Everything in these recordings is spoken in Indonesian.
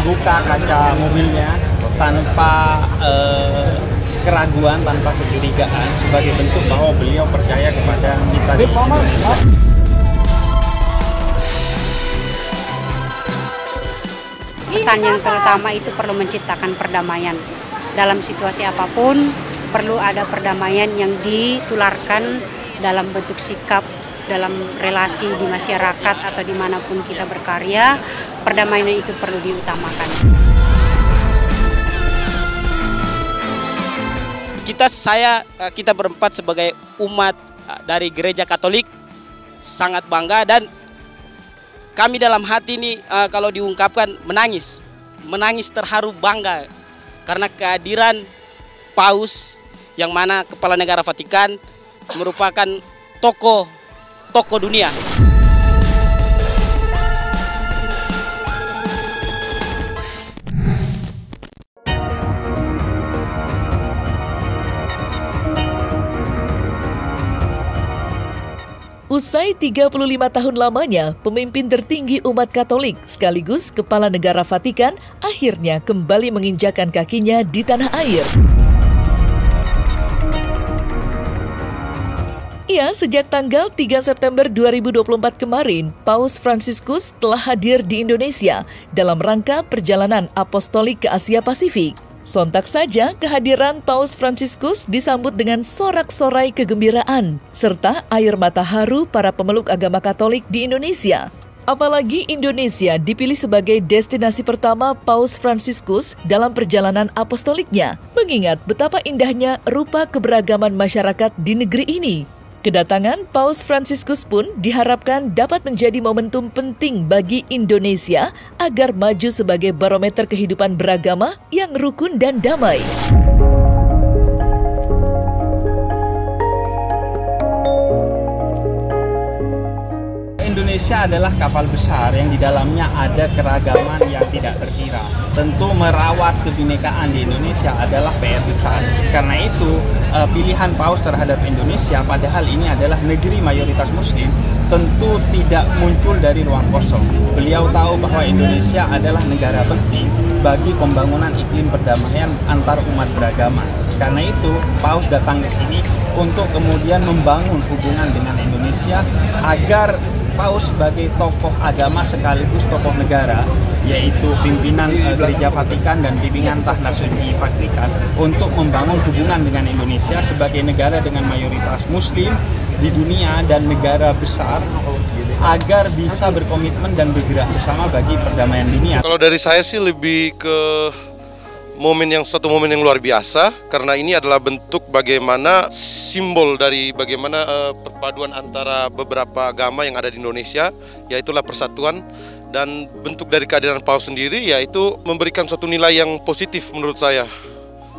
membuka kaca mobilnya tanpa keraguan, tanpa kecurigaan, sebagai bentuk bahwa beliau percaya kepada kita di Indonesia. Pesan yang terutama itu perlu menciptakan perdamaian. Dalam situasi apapun, perlu ada perdamaian yang ditularkan dalam bentuk sikap, dalam relasi di masyarakat atau dimanapun kita berkarya, perdamaian itu perlu diutamakan. Kita berempat sebagai umat dari Gereja Katolik sangat bangga, dan kami dalam hati ini kalau diungkapkan menangis terharu bangga karena kehadiran Paus yang mana Kepala Negara Vatikan merupakan tokoh dunia. Usai 35 tahun lamanya, pemimpin tertinggi umat Katolik sekaligus Kepala Negara Vatikan akhirnya kembali menginjakkan kakinya di tanah air. Ya, sejak tanggal 3 September 2024 kemarin, Paus Fransiskus telah hadir di Indonesia dalam rangka perjalanan apostolik ke Asia Pasifik. Sontak saja kehadiran Paus Fransiskus disambut dengan sorak-sorai kegembiraan serta air mata haru para pemeluk agama Katolik di Indonesia. Apalagi Indonesia dipilih sebagai destinasi pertama Paus Fransiskus dalam perjalanan apostoliknya, mengingat betapa indahnya rupa keberagaman masyarakat di negeri ini. Kedatangan Paus Fransiskus pun diharapkan dapat menjadi momentum penting bagi Indonesia agar maju sebagai barometer kehidupan beragama yang rukun dan damai. Indonesia adalah kapal besar yang di dalamnya ada keragaman yang tidak terkira. Tentu merawat kebinekaan di Indonesia adalah PR besar. Karena itu pilihan Paus terhadap Indonesia, padahal ini adalah negeri mayoritas Muslim, tentu tidak muncul dari ruang kosong. Beliau tahu bahwa Indonesia adalah negara penting bagi pembangunan iklim perdamaian antar umat beragama. Karena itu Paus datang ke sini untuk kemudian membangun hubungan dengan Indonesia agar Paus sebagai tokoh agama sekaligus tokoh negara, yaitu pimpinan Gereja Vatikan dan pimpinan Tahta Suci Vatikan, untuk membangun hubungan dengan Indonesia sebagai negara dengan mayoritas Muslim di dunia dan negara besar, agar bisa berkomitmen dan bergerak bersama bagi perdamaian dunia. Kalau dari saya sih lebih ke satu momen yang luar biasa, karena ini adalah bentuk bagaimana simbol dari bagaimana perpaduan antara beberapa agama yang ada di Indonesia, yaitulah persatuan, dan bentuk dari kehadiran Paus sendiri yaitu memberikan suatu nilai yang positif menurut saya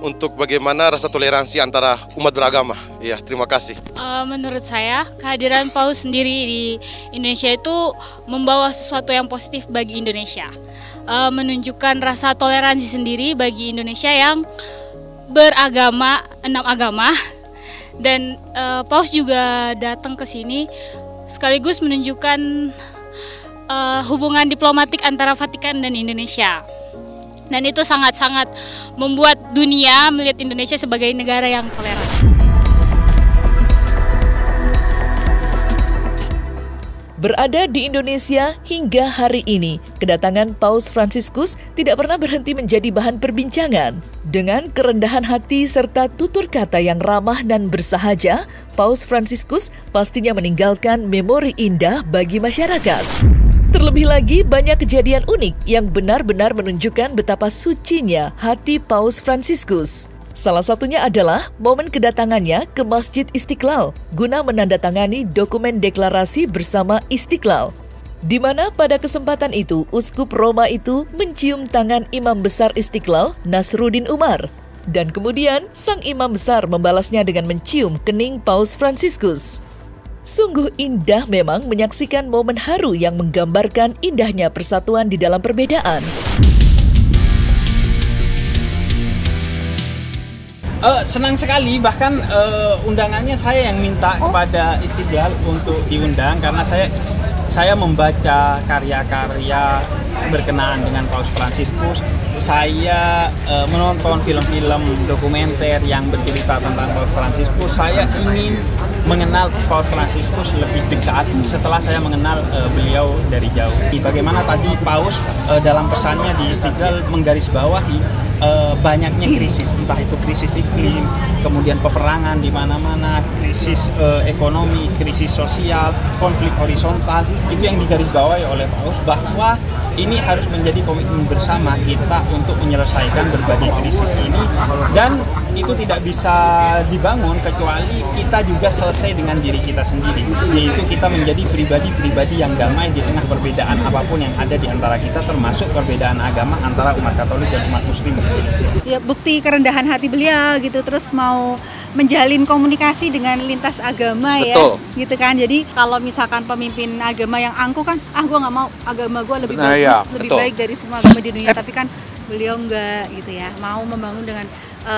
untuk bagaimana rasa toleransi antara umat beragama. Ya, terima kasih. Menurut saya kehadiran Paus sendiri di Indonesia itu membawa sesuatu yang positif bagi Indonesia. Menunjukkan rasa toleransi sendiri bagi Indonesia yang beragama, 6 agama, dan Paus juga datang ke sini sekaligus menunjukkan hubungan diplomatik antara Vatikan dan Indonesia, dan itu sangat-sangat membuat dunia melihat Indonesia sebagai negara yang toleran. Berada di Indonesia hingga hari ini, kedatangan Paus Fransiskus tidak pernah berhenti menjadi bahan perbincangan. Dengan kerendahan hati serta tutur kata yang ramah dan bersahaja, Paus Fransiskus pastinya meninggalkan memori indah bagi masyarakat. Terlebih lagi, banyak kejadian unik yang benar-benar menunjukkan betapa sucinya hati Paus Fransiskus. Salah satunya adalah momen kedatangannya ke Masjid Istiqlal guna menandatangani dokumen deklarasi bersama Istiqlal, di mana pada kesempatan itu Uskup Roma itu mencium tangan Imam Besar Istiqlal, Nasruddin Umar, dan kemudian sang Imam Besar membalasnya dengan mencium kening Paus Fransiskus. Sungguh indah memang menyaksikan momen haru yang menggambarkan indahnya persatuan di dalam perbedaan. Senang sekali, bahkan undangannya saya yang minta kepada Istiqlal untuk diundang, karena saya membaca karya-karya berkenaan dengan Paus Fransiskus, saya menonton film-film dokumenter yang bercerita tentang Paus Fransiskus. Saya ingin mengenal Paus Fransiskus lebih dekat setelah saya mengenal beliau dari jauh. Bagaimana tadi Paus dalam pesannya di Istiqlal menggarisbawahi banyaknya krisis, entah itu krisis iklim, kemudian peperangan di mana-mana, krisis ekonomi, krisis sosial, konflik horizontal, itu yang digarisbawahi oleh Paus, bahwa ini harus menjadi komitmen bersama kita untuk menyelesaikan berbagai krisis ini, dan itu tidak bisa dibangun kecuali kita juga selesai dengan diri kita sendiri, yaitu kita menjadi pribadi-pribadi yang damai di tengah perbedaan apapun yang ada di antara kita, termasuk perbedaan agama antara umat Katolik dan umat Muslim di Indonesia. Ya, bukti kerendahan hati beliau gitu, terus mau menjalin komunikasi dengan lintas agama. Betul. Ya, gitu kan. Jadi kalau misalkan pemimpin agama yang angkuh kan, gue nggak mau, agama gue lebih bagus, lebih betul. baik dari semua agama di dunia. Tapi kan beliau enggak gitu ya, mau membangun dengan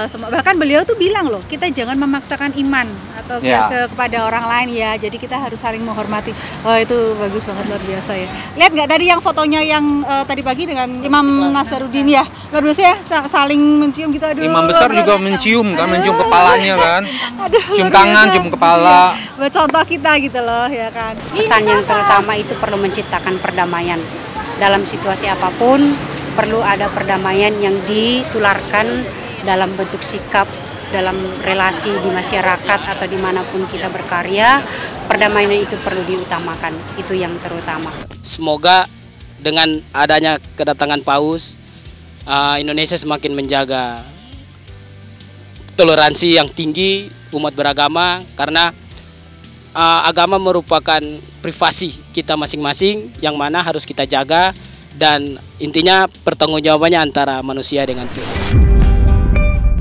semua. Bahkan beliau tuh bilang loh, kita jangan memaksakan iman atau kepada orang lain ya. Jadi kita harus saling menghormati. Oh, itu bagus banget, luar biasa ya. Lihat nggak tadi yang fotonya yang tadi pagi dengan Imam Nasaruddin ya, luar biasa ya, saling mencium gitu. Aduh, imam besar juga mencium kan, mencium kepalanya kan, cium tangan, cium kepala. Buat contoh kita gitu loh ya kan. Pesan yang terutama itu perlu menciptakan perdamaian. Dalam situasi apapun perlu ada perdamaian yang ditularkan dalam bentuk sikap, dalam relasi di masyarakat atau dimanapun kita berkarya. Perdamaian itu perlu diutamakan, itu yang terutama. Semoga dengan adanya kedatangan Paus, Indonesia semakin menjaga toleransi yang tinggi umat beragama, karena agama merupakan privasi kita masing-masing yang mana harus kita jaga, dan intinya pertanggungjawabannya antara manusia dengan Tuhan.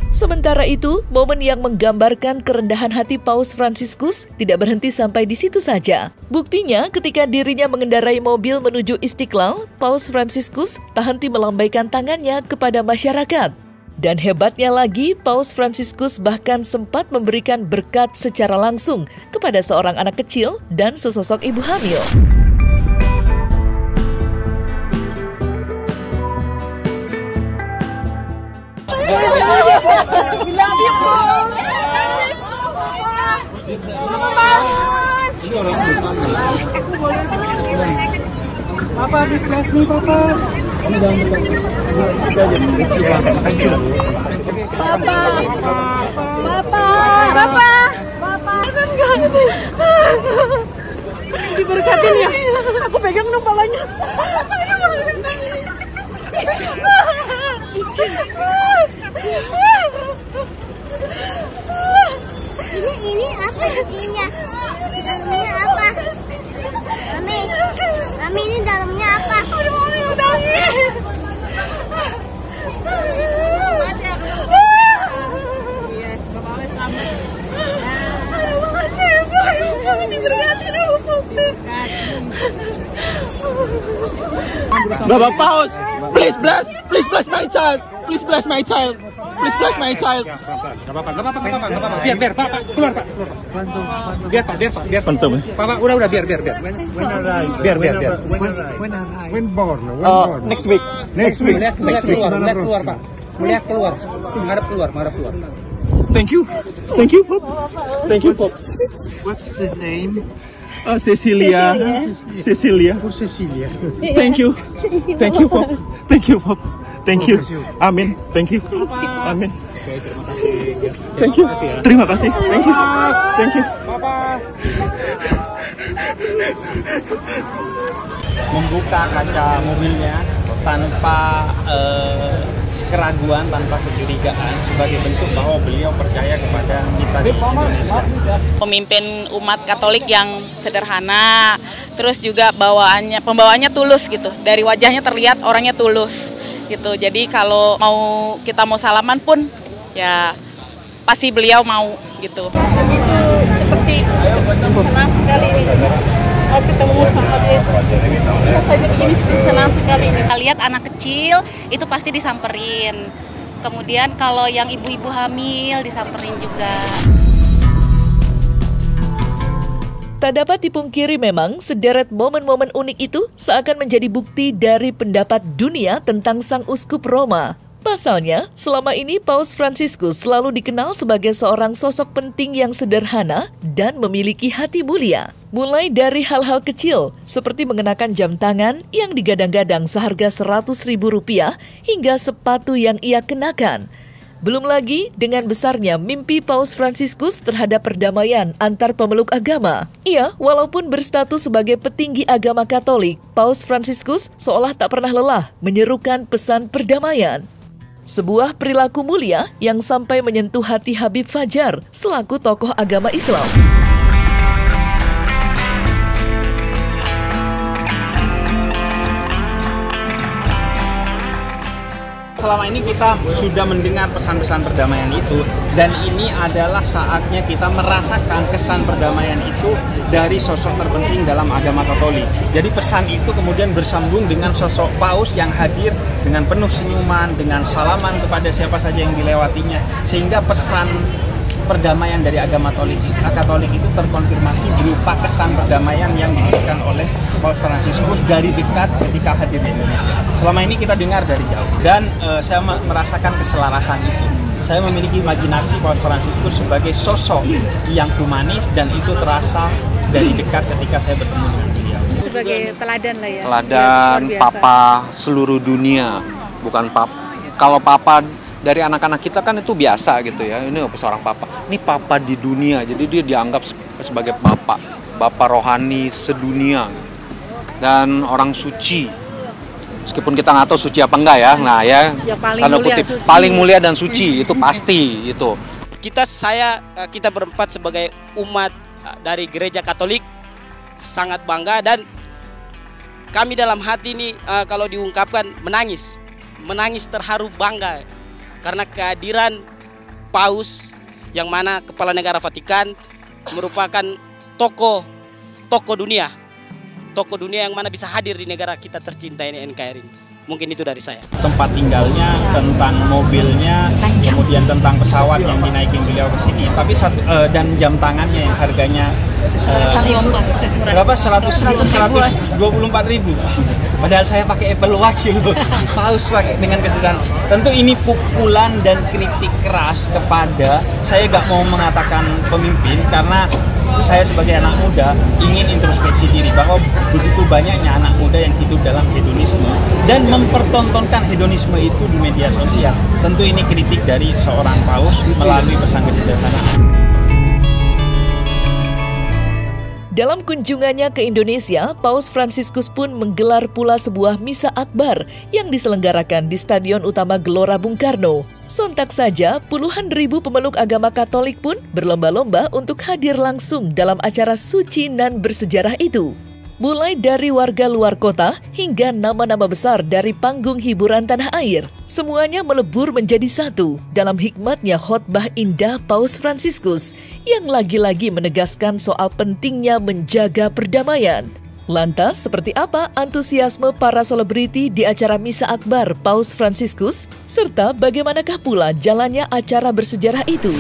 Sementara itu, momen yang menggambarkan kerendahan hati Paus Fransiskus tidak berhenti sampai di situ saja. Buktinya, ketika dirinya mengendarai mobil menuju Istiqlal, Paus Fransiskus tak henti melambaikan tangannya kepada masyarakat. Dan hebatnya lagi, Paus Fransiskus bahkan sempat memberikan berkat secara langsung kepada seorang anak kecil dan sesosok ibu hamil. Papa, habis kelas nih, Papa. Kamu jangan Papa. Diberkatin ya. Aku pegang dong palanya. Ini apa isinya? Dalamnya apa? Mami ini dalamnya apa? Aduh, Mami udah selamat ya. Iya, Bapak selamat. Aduh, makasih ya, Pak. Mami diberkati dong, Bapak Paus, please bless my child. Please bless my child. Please bless my child. Gak apa-apa. Biar, Pak, keluar, Pak. Biar, Pak, udah, biar. When born? Next week. Melihat keluar, Pak. Melihat keluar. Menghadap keluar. Thank you, Pop. What's the name? Cecilia. Oh, Cecilia. Thank you, Pop. Thank you. Amin. Thank you. Amin. Thank you. Terima kasih. Thank you. Membuka kaca mobilnya tanpa keraguan, tanpa kecurigaan, sebagai bentuk bahwa beliau percaya kepada kita di Indonesia. Pemimpin umat Katolik yang sederhana, terus juga pembawaannya tulus gitu. Dari wajahnya terlihat orangnya tulus gitu. Jadi kalau kita mau salaman pun ya pasti beliau mau gitu. Seperti senang sekali ini. Mau ketemu sama dia. Saja begini senang sekali. Kita lihat anak kecil itu pasti disamperin. Kemudian kalau yang ibu-ibu hamil disamperin juga. Tak dapat dipungkiri memang sederet momen-momen unik itu seakan menjadi bukti dari pendapat dunia tentang Sang Uskup Roma. Pasalnya, selama ini Paus Fransiskus selalu dikenal sebagai seorang sosok penting yang sederhana dan memiliki hati mulia. Mulai dari hal-hal kecil, seperti mengenakan jam tangan yang digadang-gadang seharga Rp100.000 hingga sepatu yang ia kenakan. Belum lagi dengan besarnya mimpi Paus Fransiskus terhadap perdamaian antar pemeluk agama. Ia, walaupun berstatus sebagai petinggi agama Katolik, Paus Fransiskus seolah tak pernah lelah menyerukan pesan perdamaian. Sebuah perilaku mulia yang sampai menyentuh hati Habib Fajar selaku tokoh agama Islam. Selama ini kita sudah mendengar pesan-pesan perdamaian itu, dan ini adalah saatnya kita merasakan kesan perdamaian itu dari sosok terpenting dalam agama Katolik. Jadi pesan itu kemudian bersambung dengan sosok Paus yang hadir dengan penuh senyuman, dengan salaman kepada siapa saja yang dilewatinya, sehingga pesan perdamaian dari agama Katolik itu terkonfirmasi berupa kesan perdamaian yang diberikan oleh Paus Fransiskus dari dekat ketika hadir di Indonesia. Selama ini kita dengar dari jauh, dan saya merasakan keselarasan itu. Saya memiliki imajinasi Paus Fransiskus sebagai sosok yang humanis, dan itu terasa dari dekat ketika saya bertemu dengan beliau. Sebagai teladan lah ya. Teladan ya, papa seluruh dunia, bukan kalau papa dari anak-anak kita kan itu biasa gitu ya, ini seorang papa. Ini papa di dunia, jadi dia dianggap sebagai bapak rohani sedunia dan orang suci. Meskipun kita nggak tahu suci apa enggak ya, nah ya paling mulia dan suci itu pasti itu. Kita berempat sebagai umat dari Gereja Katolik sangat bangga, dan kami dalam hati ini kalau diungkapkan menangis terharu bangga. Karena kehadiran Paus yang mana Kepala Negara Vatikan merupakan tokoh dunia yang mana bisa hadir di negara kita tercinta ini, NKRI. Mungkin itu dari saya. Tempat tinggalnya, tentang mobilnya, kemudian tentang pesawat yang dinaikin beliau ke sini. Tapi dan jam tangannya yang harganya berapa? 124.000. Padahal saya pakai Apple Watch loh. Paus pakai dengan kesadaran. Tentu ini pukulan dan kritik keras kepada, saya gak mau mengatakan pemimpin, karena saya sebagai anak muda ingin introspeksi diri bahwa begitu banyaknya anak muda yang hidup dalam hedonisme dan mempertontonkan hedonisme itu di media sosial. Tentu ini kritik dari seorang Paus melalui pesan kesederhanaan. Dalam kunjungannya ke Indonesia, Paus Fransiskus pun menggelar pula sebuah misa akbar yang diselenggarakan di Stadion Utama Gelora Bung Karno. Sontak saja, puluhan ribu pemeluk agama Katolik pun berlomba-lomba untuk hadir langsung dalam acara suci nan bersejarah itu. Mulai dari warga luar kota hingga nama-nama besar dari panggung hiburan tanah air, semuanya melebur menjadi satu dalam hikmatnya khotbah indah Paus Fransiskus yang lagi-lagi menegaskan soal pentingnya menjaga perdamaian. Lantas, seperti apa antusiasme para selebriti di acara misa akbar Paus Fransiskus, serta bagaimanakah pula jalannya acara bersejarah itu?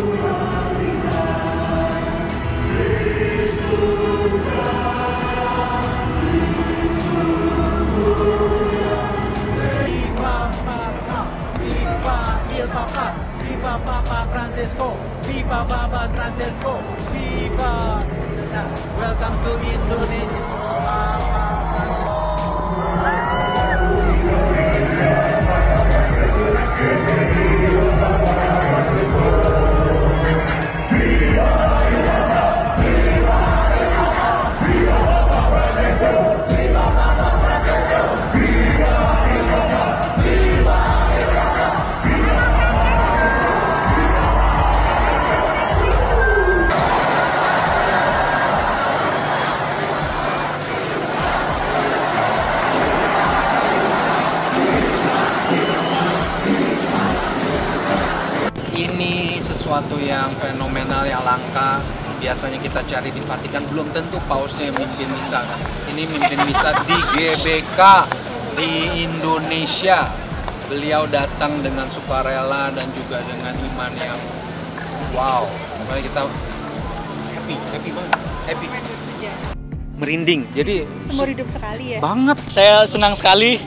Viva Papa Francisco, Viva Papa Francisco, Viva. Welcome to Indonesia. Papa Ini sesuatu yang fenomenal, yang langka. Biasanya kita cari di Vatikan, belum tentu pausnya yang mimpin misa kan. Ini mimpin misa di GBK di Indonesia. Beliau datang dengan sukarela dan juga dengan iman yang wow. Makanya kita happy banget, happy. Merinding. Jadi seumur hidup sekali ya. Banget. Saya senang sekali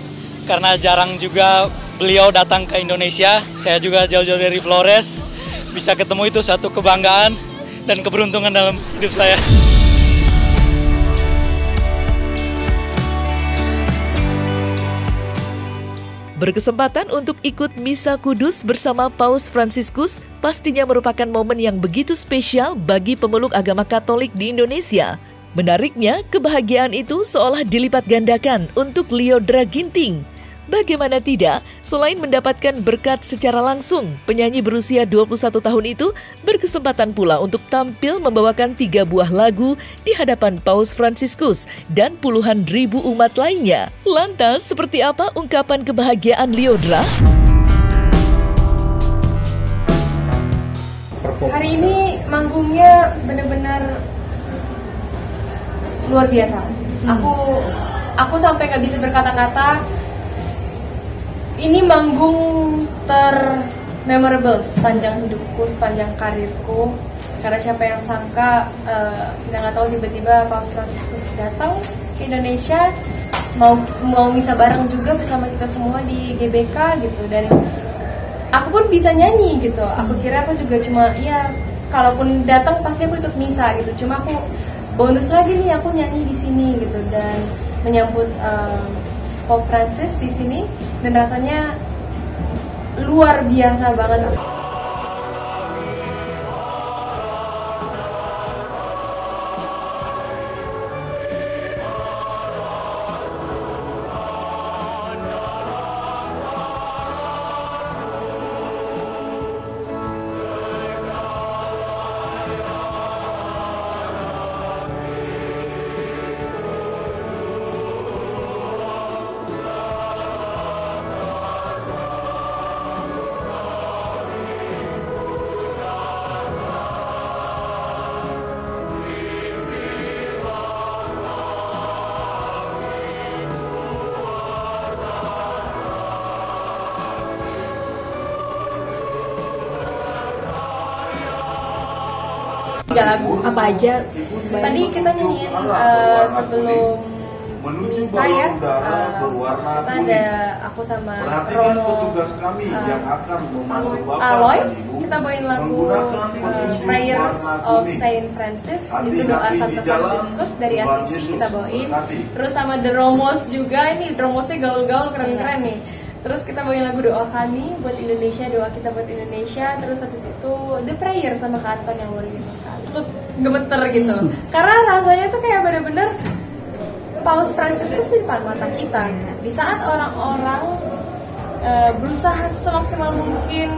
karena jarang juga beliau datang ke Indonesia. Saya juga jauh-jauh dari Flores. Bisa ketemu itu satu kebanggaan dan keberuntungan dalam hidup saya. Berkesempatan untuk ikut Misa Kudus bersama Paus Fransiskus pastinya merupakan momen yang begitu spesial bagi pemeluk agama Katolik di Indonesia. Menariknya, kebahagiaan itu seolah dilipat gandakan untuk Lyodra Ginting. Bagaimana tidak, selain mendapatkan berkat secara langsung, penyanyi berusia 21 tahun itu berkesempatan pula untuk tampil membawakan 3 buah lagu di hadapan Paus Fransiskus dan puluhan ribu umat lainnya. Lantas, seperti apa ungkapan kebahagiaan Lyodra? Hari ini manggungnya benar-benar luar biasa. Aku sampai nggak bisa berkata-kata. Ini manggung ter-memorable sepanjang hidupku, sepanjang karirku. Karena siapa yang sangka, kita nggak tahu tiba-tiba Paus Fransiskus datang ke Indonesia, mau misa bareng juga bersama kita semua di GBK gitu. Dan aku pun bisa nyanyi gitu. Aku kira aku juga cuma, ya kalaupun datang pasti aku ikut misa gitu. Cuma aku bonus lagi nih, aku nyanyi di sini gitu dan menyambut Pope Francis di sini, dan rasanya luar biasa banget. Lagu apa aja tadi kita nyanyiin sebelum misa ya, kita ada aku sama Romo Aloy, kita bawain lagu Prayers of Saint Francis, itu doa Santo Franciscus dari Assisi kita bawain, terus sama The Romos juga, ini Romosnya gaul-gaul keren-keren nih. Terus kita bawain lagu doa kami buat Indonesia, doa kita buat Indonesia. Terus habis itu The Prayer sama Kak Anton yang luar biasa sekali. Itu gemeter gitu. Karena rasanya tuh kayak bener-bener Paus Fransiskus di depan mata kita. Di saat orang-orang berusaha semaksimal mungkin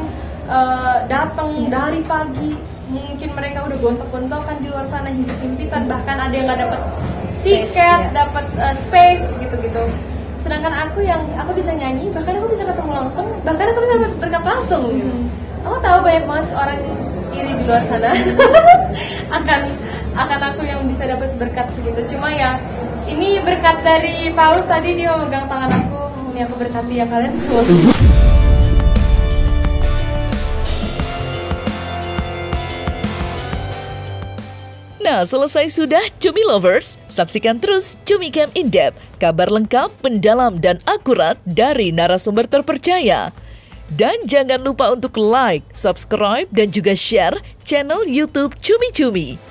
datang dari pagi, mungkin mereka udah gontok-gontokan di luar sana, himpit-himpitan, bahkan ada yang nggak dapat tiket, dapat space gitu-gitu. Sedangkan aku bisa nyanyi, bahkan aku bisa ketemu langsung, bahkan aku bisa berkat langsung gitu. Aku tahu banyak banget orang iri di luar sana akan aku yang bisa dapat berkat segitu. Cuma ya ini berkat dari Paus, tadi dia memegang tangan aku, ini aku berkati ya kalian semua. Nah, selesai sudah Cumi Lovers. Saksikan terus Cumi Camp In Depth, kabar lengkap, mendalam, dan akurat dari narasumber terpercaya. Dan jangan lupa untuk like, subscribe, dan juga share channel YouTube Cumi Cumi.